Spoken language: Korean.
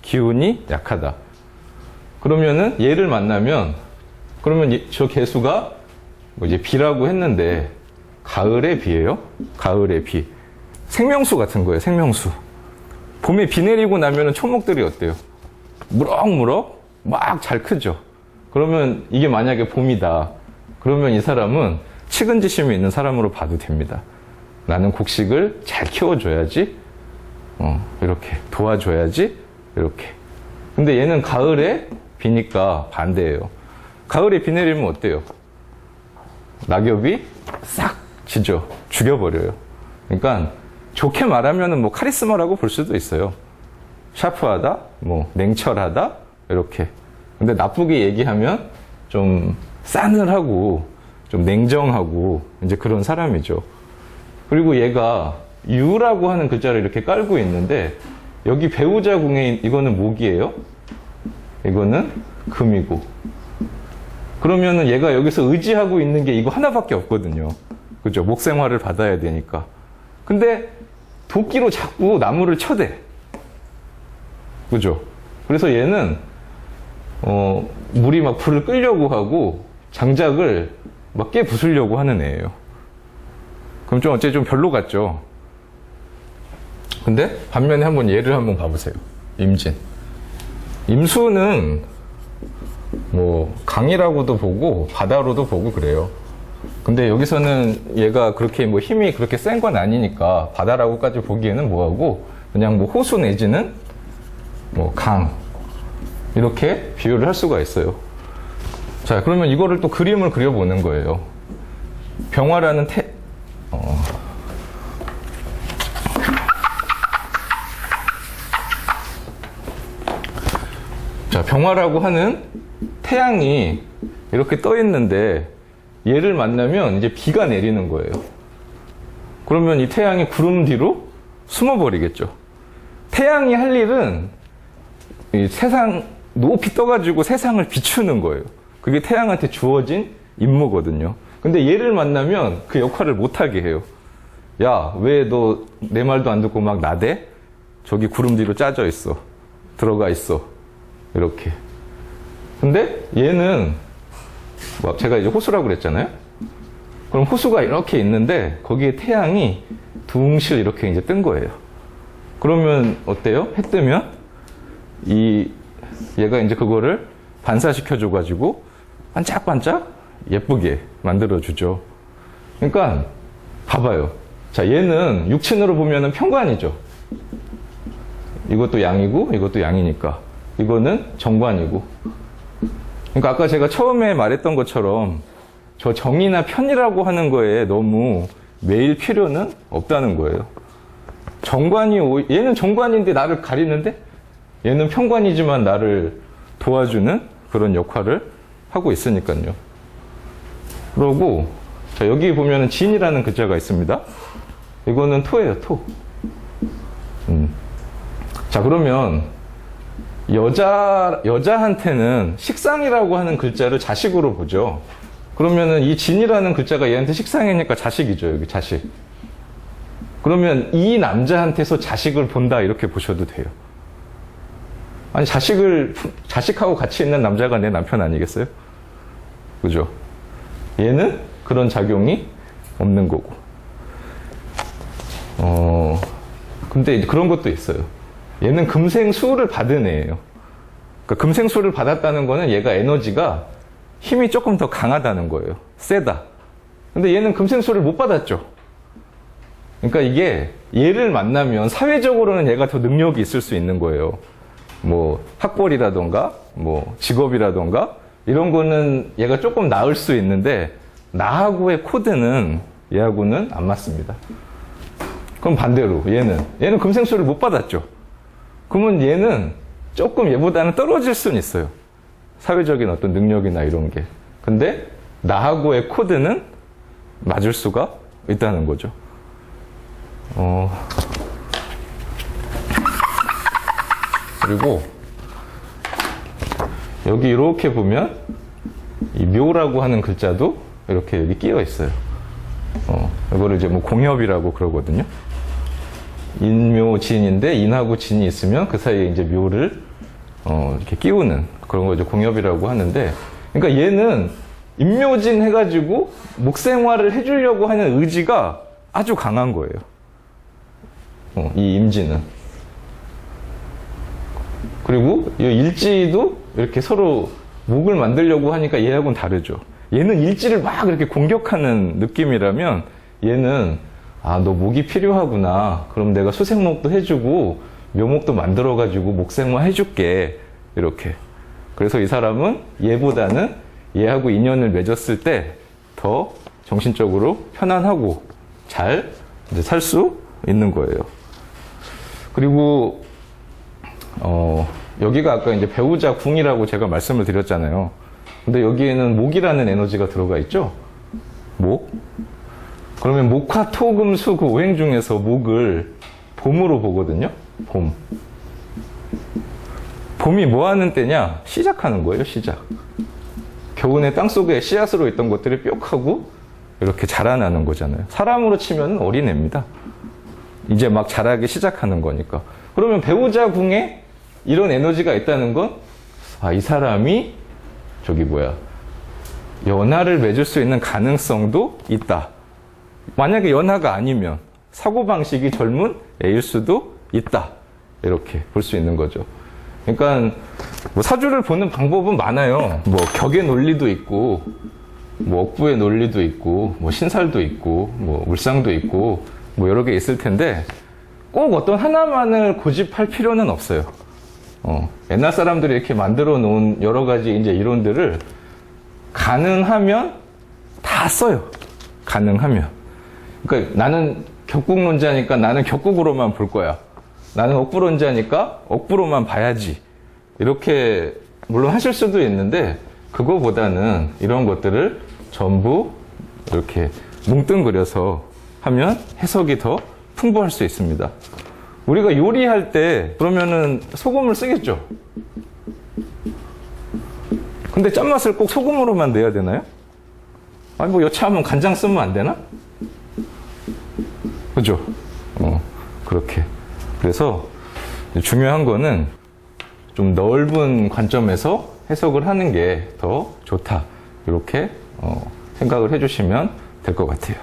기운이 약하다. 그러면은 얘를 만나면, 그러면 저 개수가 뭐 이제 비라고 했는데, 가을의 비예요. 가을의 비. 생명수 같은 거예요. 생명수. 봄에 비 내리고 나면은 초목들이 어때요? 무럭무럭 막 잘 크죠. 그러면 이게 만약에 봄이다. 그러면 이 사람은 측은지심이 있는 사람으로 봐도 됩니다. 나는 곡식을 잘 키워줘야지. 이렇게 도와줘야지. 이렇게. 근데 얘는 가을에 비니까 반대예요. 가을에 비 내리면 어때요? 낙엽이 싹 지죠. 죽여버려요. 그러니까 좋게 말하면 뭐 카리스마라고 볼 수도 있어요. 샤프하다, 뭐 냉철하다, 이렇게. 근데 나쁘게 얘기하면 좀 싸늘하고 좀 냉정하고 이제 그런 사람이죠. 그리고 얘가 유라고 하는 글자를 이렇게 깔고 있는데, 여기 배우자 궁에 이거는 목이에요. 이거는 금이고. 그러면은 얘가 여기서 의지하고 있는 게 이거 하나밖에 없거든요. 그죠? 목 생활을 받아야 되니까. 근데 도끼로 자꾸 나무를 쳐대. 그죠? 그래서 얘는 물이 막 불을 끌려고 하고 장작을 막 깨 부수려고 하는 애예요. 그럼 좀 어째 좀 별로 같죠? 근데 반면에 한번 얘를 한번 봐보세요. 임진. 임수는 뭐 강이라고도 보고 바다로도 보고 그래요. 근데 여기서는 얘가 그렇게 뭐 힘이 그렇게 센 건 아니니까 바다라고까지 보기에는 뭐하고 그냥 뭐 호수 내지는 뭐 강, 이렇게 비유를 할 수가 있어요. 자, 그러면 이거를 또 그림을 그려보는 거예요. 병화라는 자, 병화라고 하는 태양이 이렇게 떠 있는데 얘를 만나면 이제 비가 내리는 거예요. 그러면 이 태양이 구름 뒤로 숨어버리겠죠. 태양이 할 일은 이 세상 높이 떠가지고 세상을 비추는 거예요. 그게 태양한테 주어진 임무거든요. 근데 얘를 만나면 그 역할을 못하게 해요. 야, 왜 너 내 말도 안 듣고 막 나대? 저기 구름 뒤로 짜져 있어. 들어가 있어. 이렇게. 근데 얘는 뭐 제가 이제 호수라고 그랬잖아요. 그럼 호수가 이렇게 있는데 거기에 태양이 둥실 이렇게 이제 뜬 거예요. 그러면 어때요? 해 뜨면 얘가 이제 그거를 반사시켜 줘가지고 반짝반짝 예쁘게 만들어 주죠. 그러니까 봐봐요. 자, 얘는 육친으로 보면은 평관이죠. 이것도 양이고 이것도 양이니까 이거는 정관이고. 그러니까 아까 제가 처음에 말했던 것처럼 저 정이나 편이라고 하는 거에 너무 매일 필요는 없다는 거예요. 얘는 정관인데 나를 가리는데 얘는 편관이지만 나를 도와주는 그런 역할을 하고 있으니까요. 그러고 자, 여기 보면은 진이라는 글자가 있습니다. 이거는 토예요, 토. 자, 그러면 여자한테는 식상이라고 하는 글자를 자식으로 보죠. 그러면은 이 진이라는 글자가 얘한테 식상이니까 자식이죠, 여기 자식. 그러면 이 남자한테서 자식을 본다, 이렇게 보셔도 돼요. 아니, 자식하고 같이 있는 남자가 내 남편 아니겠어요? 그죠? 얘는 그런 작용이 없는 거고. 근데 그런 것도 있어요. 얘는 금생수를 받은 애예요. 그러니까 금생수를 받았다는 거는 얘가 에너지가 힘이 조금 더 강하다는 거예요. 세다. 근데 얘는 금생수를 못 받았죠. 그러니까 이게 얘를 만나면 사회적으로는 얘가 더 능력이 있을 수 있는 거예요. 뭐 학벌이라던가 뭐 직업이라던가 이런 거는 얘가 조금 나을 수 있는데 나하고의 코드는 얘하고는 안 맞습니다. 그럼 반대로 얘는 금생수를 못 받았죠. 그러면 얘는 조금 얘보다는 떨어질 수는 있어요. 사회적인 어떤 능력이나 이런 게. 근데 나하고의 코드는 맞을 수가 있다는 거죠. 그리고 여기 이렇게 보면 이 묘라고 하는 글자도 이렇게 여기 끼어 있어요. 이거를 이제 뭐 공엽이라고 그러거든요. 인묘진인데 인하고 진이 있으면 그 사이에 이제 묘를 이렇게 끼우는 그런 거 이제 공엽이라고 하는데, 그러니까 얘는 인묘진 해가지고 목생화를 해주려고 하는 의지가 아주 강한 거예요. 이 임진은. 그리고 이 일지도 이렇게 서로 목을 만들려고 하니까 얘하고는 다르죠. 얘는 일지를 막 이렇게 공격하는 느낌이라면 얘는 아, 너 목이 필요하구나. 그럼 내가 수생목도 해주고 묘목도 만들어가지고 목생화 해줄게. 이렇게. 그래서 이 사람은 얘보다는 얘하고 인연을 맺었을 때 더 정신적으로 편안하고 잘 살 수 있는 거예요. 그리고 여기가 아까 이제 배우자 궁이라고 제가 말씀을 드렸잖아요. 근데 여기에는 목이라는 에너지가 들어가 있죠? 목. 그러면 목화, 토, 금, 수 그 오행 중에서 목을 봄으로 보거든요. 봄. 봄이 뭐 하는 때냐? 시작하는 거예요, 시작. 겨우내 땅속에 씨앗으로 있던 것들이 뿅 하고 이렇게 자라나는 거잖아요. 사람으로 치면 어린애입니다. 이제 막 자라기 시작하는 거니까. 그러면 배우자 궁에 이런 에너지가 있다는 건, 아, 이 사람이 연하를 맺을 수 있는 가능성도 있다. 만약에 연하가 아니면 사고방식이 젊은 애일 수도 있다. 이렇게 볼 수 있는 거죠. 그러니까 뭐 사주를 보는 방법은 많아요. 뭐 격의 논리도 있고, 뭐 억부의 논리도 있고, 뭐 신살도 있고, 뭐 울상도 있고, 뭐 여러 개 있을 텐데 꼭 어떤 하나만을 고집할 필요는 없어요. 옛날 사람들이 이렇게 만들어 놓은 여러 가지 이제 이론들을 가능하면 다 써요. 가능하면. 그러니까 나는 격국론자니까 나는 격국으로만 볼 거야. 나는 억부론자니까 억부로만 봐야지. 이렇게 물론 하실 수도 있는데 그거보다는 이런 것들을 전부 이렇게 뭉뚱그려서 하면 해석이 더 풍부할 수 있습니다. 우리가 요리할 때 그러면은 소금을 쓰겠죠. 근데 짠맛을 꼭 소금으로만 내야 되나요? 아니 뭐 여차하면 간장 쓰면 안 되나? 그죠? 그렇게. 그래서 중요한 거는 좀 넓은 관점에서 해석을 하는 게 더 좋다. 이렇게 생각을 해주시면 될 것 같아요.